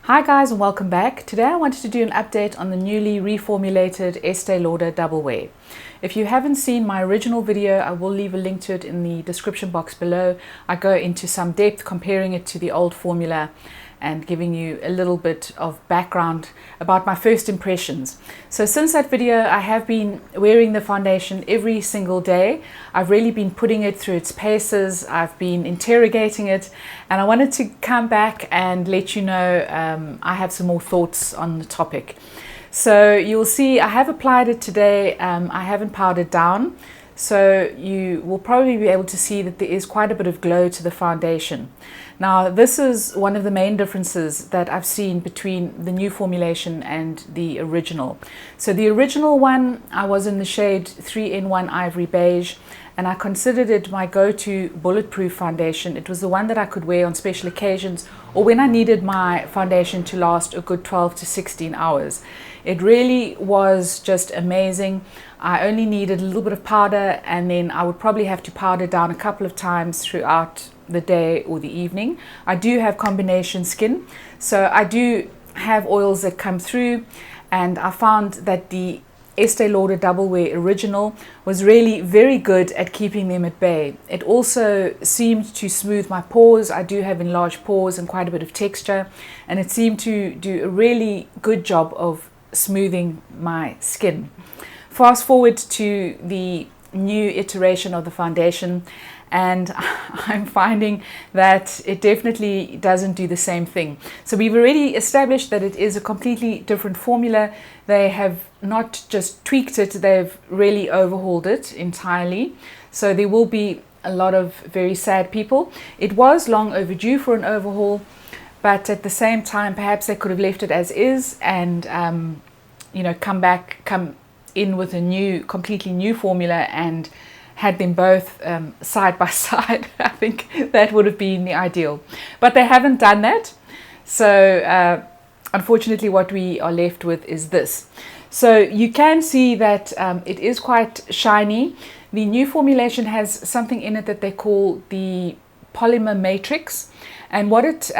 Hi guys and welcome back. Today I wanted to do an update on the newly reformulated Estee Lauder Double Wear. If you haven't seen my original video, I will leave a link to it in the description box below. I go into some depth comparing it to the old formula and giving you a little bit of background about my first impressions. So since that video, I have been wearing the foundation every single day. I've really been putting it through its paces. I've been interrogating it, and I wanted to come back and let you know I have some more thoughts on the topic. So you'll see I have applied it today. I haven't powdered down, so you will probably be able to see that there is quite a bit of glow to the foundation. Now, this is one of the main differences that I've seen between the new formulation and the original. So the original one, I was in the shade 3-in-1 Ivory Beige, and I considered it my go-to bulletproof foundation. It was the one that I could wear on special occasions or when I needed my foundation to last a good 12 to 16 hours. It really was just amazing. I only needed a little bit of powder, and then I would probably have to powder down a couple of times throughout the day or the evening. I do have combination skin, so I do have oils that come through, and I found that the Estee Lauder Double Wear Original was really very good at keeping them at bay. It also seemed to smooth my pores. I do have enlarged pores and quite a bit of texture, and it seemed to do a really good job of smoothing my skin. Fast forward to the new iteration of the foundation, and I'm finding that it definitely doesn't do the same thing. So we've already established that it is a completely different formula. They have not just tweaked it, they've really overhauled it entirely. So there will be a lot of very sad people. It was long overdue for an overhaul, but at the same time, perhaps they could have left it as is and come in with a completely new formula and had them both side by side. I think that would have been the ideal, but they haven't done that. So unfortunately what we are left with is this. So you can see that it is quite shiny. The new formulation has something in it that they call the polymer matrix, and what it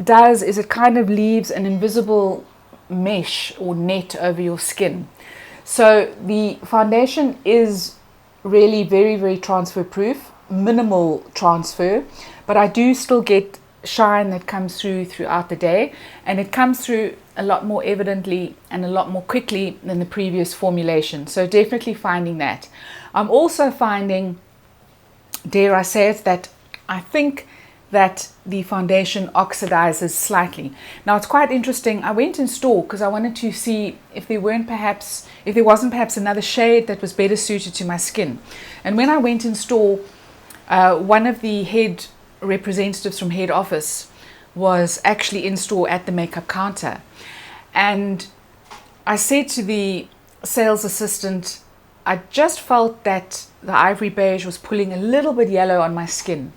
does is it kind of leaves an invisible mesh or net over your skin. So the foundation is really very, very transfer proof, minimal transfer, but I do still get shine that comes throughout the day, and it comes through a lot more evidently and a lot more quickly than the previous formulation. So definitely finding that. I'm also finding, dare I say it, that I think that the foundation oxidizes slightly. Now it's quite interesting. I went in store because I wanted to see if there wasn't perhaps another shade that was better suited to my skin. And when I went in store, one of the head representatives from head office was actually in store at the makeup counter, and I said to the sales assistant, I just felt that the ivory beige was pulling a little bit yellow on my skin.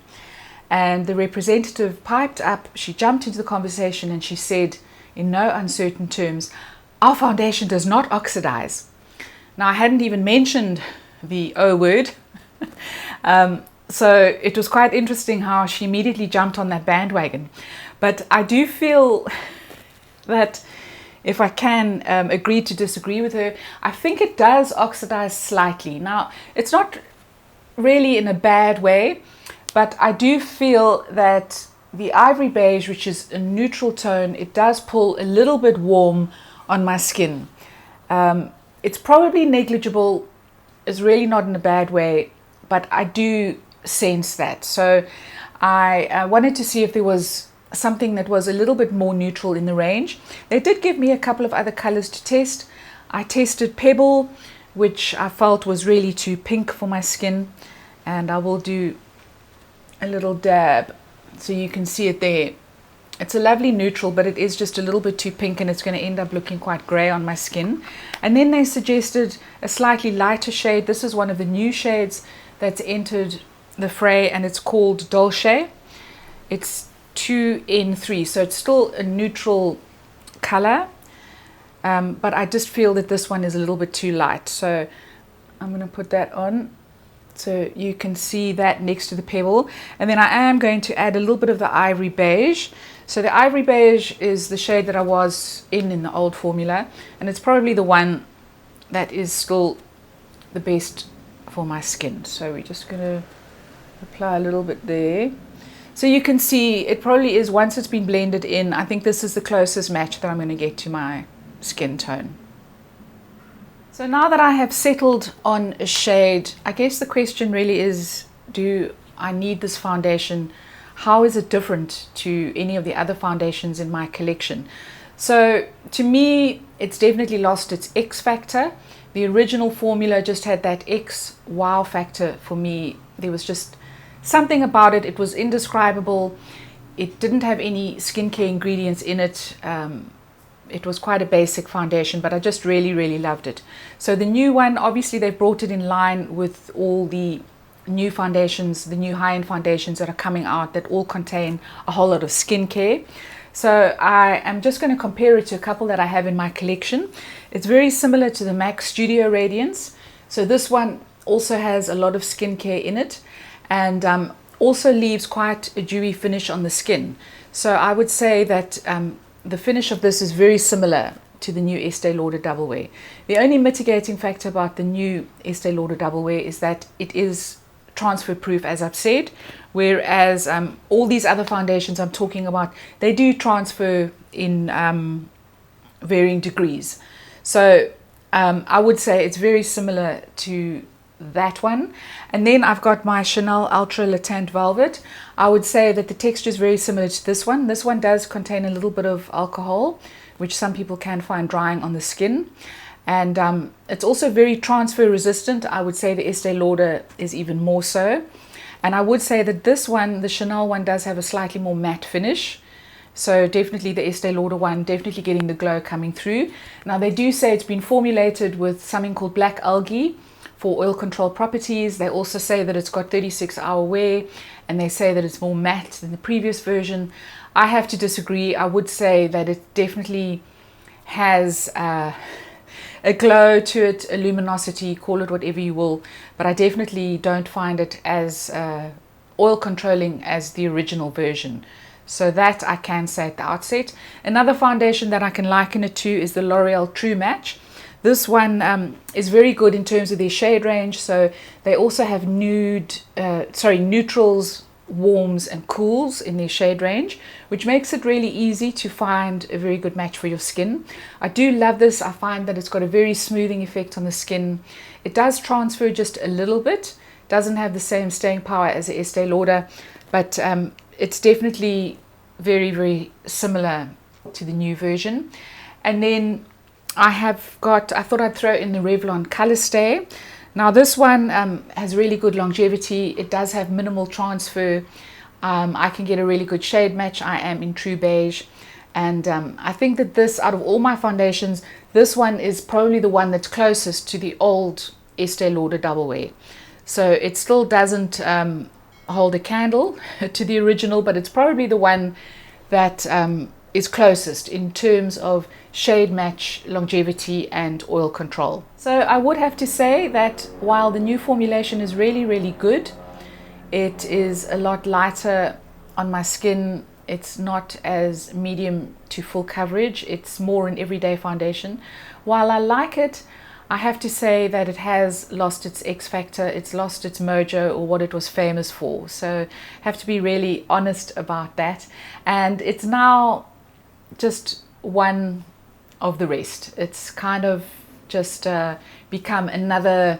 And the representative piped up, she jumped into the conversation, and she said in no uncertain terms, "Our foundation does not oxidize." Now I hadn't even mentioned the O word. So it was quite interesting how she immediately jumped on that bandwagon. But I do feel that if I can agree to disagree with her, I think it does oxidize slightly. Now it's not really in a bad way, but I do feel that the ivory beige, which is a neutral tone, it does pull a little bit warm on my skin. It's probably negligible. It's really not in a bad way, but I do sense that. So I wanted to see if there was something that was a little bit more neutral in the range. They did give me a couple of other colors to test. I tested Pebble, which I felt was really too pink for my skin, and I will do a little dab so you can see it there. It's a lovely neutral, but it is just a little bit too pink, and it's going to end up looking quite grey on my skin. And then they suggested a slightly lighter shade. This is one of the new shades that's entered the fray, and it's called Dolce. It's 2N3, so it's still a neutral color, but I just feel that this one is a little bit too light. So I'm going to put that on So you can see that next to the pebble. And then I am going to add a little bit of the ivory beige. So the ivory beige is the shade that I was in the old formula, and it's probably the one that is still the best for my skin. So we're just going to apply a little bit there. So you can see it probably is, once it's been blended in, I think this is the closest match that I'm going to get to my skin tone. So now that I have settled on a shade, I guess the question really is, do I need this foundation? How is it different to any of the other foundations in my collection? So to me, it's definitely lost its X factor. The original formula just had that X wow factor for me. There was just something about it. It was indescribable. It didn't have any skincare ingredients in it. It was quite a basic foundation, but I just really, really loved it. So the new one, obviously they've brought it in line with all the new foundations, the new high-end foundations that are coming out that all contain a whole lot of skincare. So I am just going to compare it to a couple that I have in my collection. It's very similar to the MAC Studio Radiance. So this one also has a lot of skincare in it, and also leaves quite a dewy finish on the skin. So I would say that the finish of this is very similar to the new Estee Lauder Double Wear. The only mitigating factor about the new Estee Lauder Double Wear is that it is transfer proof, as I've said, whereas all these other foundations I'm talking about, they do transfer in varying degrees. So I would say it's very similar to that one. And then I've got my Chanel Ultra Latent Velvet. I would say that the texture is very similar to this one. This one does contain a little bit of alcohol, which some people can find drying on the skin. And it's also very transfer resistant. I would say the Estee Lauder is even more so. And I would say that this one, the Chanel one, does have a slightly more matte finish. So definitely the Estee Lauder one, definitely getting the glow coming through. Now they do say it's been formulated with something called black algae for oil control properties. They also say that it's got 36-hour wear, and they say that it's more matte than the previous version. I have to disagree. I would say that it definitely has a glow to it, a luminosity, call it whatever you will, but I definitely don't find it as oil controlling as the original version. So that I can say at the outset. Another foundation that I can liken it to is the L'Oreal True Match. This one is very good in terms of their shade range. So they also have neutrals, warms and cools in their shade range, which makes it really easy to find a very good match for your skin. I do love this. I find that it's got a very smoothing effect on the skin. It does transfer just a little bit. Doesn't have the same staying power as the Estee Lauder, but it's definitely very, very similar to the new version. And then I thought I'd throw in the Revlon Color Stay. Now this one has really good longevity. It does have minimal transfer. I can get a really good shade match. I am in True Beige. And I think that this, out of all my foundations, this one is probably the one that's closest to the old Estee Lauder Double Wear. So it still doesn't hold a candle to the original, but it's probably the one that is closest in terms of shade match, longevity and oil control. So I would have to say that while the new formulation is really, really good, it is a lot lighter on my skin. It's not as medium to full coverage. It's more an everyday foundation. While I like it, I have to say that it has lost its X factor. It's lost its mojo, or what it was famous for. So I have to be really honest about that. And it's now just one of the rest. It's kind of just become another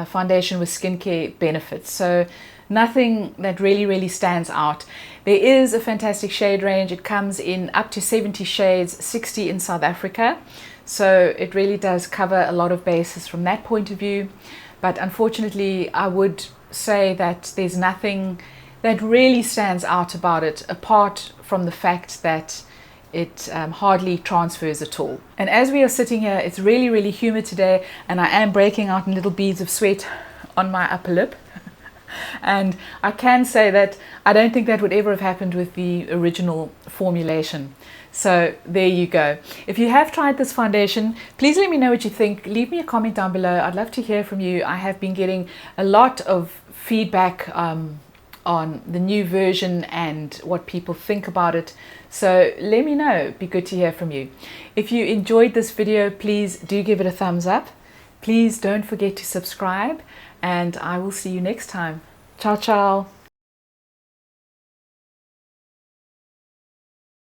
foundation with skincare benefits. So nothing that really, really stands out. There is a fantastic shade range. It comes in up to 70 shades, 60 in South Africa. So it really does cover a lot of bases from that point of view. But unfortunately, I would say that there's nothing that really stands out about it, apart from the fact that it hardly transfers at all. And as we are sitting here, it's really, really humid today, and I am breaking out in little beads of sweat on my upper lip. And I can say that I don't think that would ever have happened with the original formulation. So there you go. If you have tried this foundation, please let me know what you think. Leave me a comment down below. I'd love to hear from you. I have been getting a lot of feedback on the new version and what people think about it. So let me know. It'd be good to hear from you. If you enjoyed this video, please do give it a thumbs up. Please don't forget to subscribe, and I will see you next time. Ciao, ciao.